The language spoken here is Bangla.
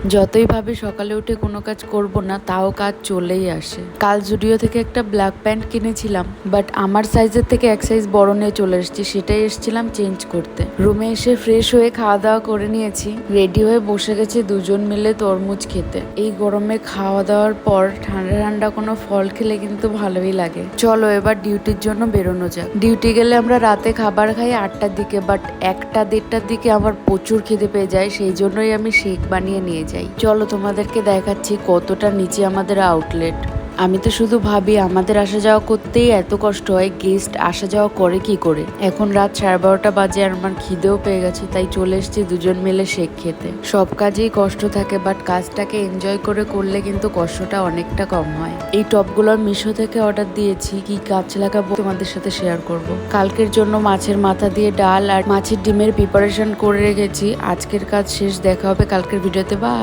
যতই ভাবে সকালে উঠে কোনো কাজ করব না, তাও কাজ চলেই আসে। কাল জুডিও থেকে একটা ব্ল্যাক প্যান্ট কিনেছিলাম, বাট আমার সাইজের থেকে এক সাইজ বড় নিয়ে চলে এসেছি, সেটাই এসেছিলাম চেঞ্জ করতে। রুমে এসে ফ্রেশ হয়ে খাওয়া দাওয়া করে নিয়েছি, রেডি হয়ে বসে গেছি দুজন মিলে তরমুজ খেতে। এই গরমে খাওয়া দাওয়ার পর ঠান্ডা ঠান্ডা কোনো ফল খেলে কিন্তু ভালোই লাগে। চলো এবার ডিউটির জন্য বেরোনো যাক। ডিউটি গেলে আমরা রাতে খাবার খাই 8টার দিকে, বাট 1টা 1:30টার দিকে আমার প্রচুর খিদে পেয়ে যায়, সেই জন্যই আমি শেক বানিয়ে নিয়ে যাই। চলো তোমাদেরকে দেখাচ্ছি কতটা নিচে আমাদের আউটলেট। আমি তো শুধু ভাবি আমাদের আসা যাওয়া করতেই এত কষ্ট হয়, গেস্ট আসা যাওয়া করে কি করে। এখন রাত 12:30 বাজে আর আমার খিদেও পেয়ে গেছে, তাই চলে এসেছি দুজন মিলে শেক খেতে। সব কাজেই কষ্ট থাকে, বাট কাজটাকে এনজয় করে করলে কিন্তু কষ্টটা অনেকটা কম হয়। এই টপগুলোর মিশো থেকে অর্ডার দিয়েছি, কি কাজ লাগাবো তোমাদের সাথে শেয়ার করব। কালকের জন্য মাছের মাথা দিয়ে ডাল আর মাছের ডিমের প্রিপারেশন করে রেখেছি। আজকের কাজ শেষ, দেখা হবে কালকের ভিডিওতে। বা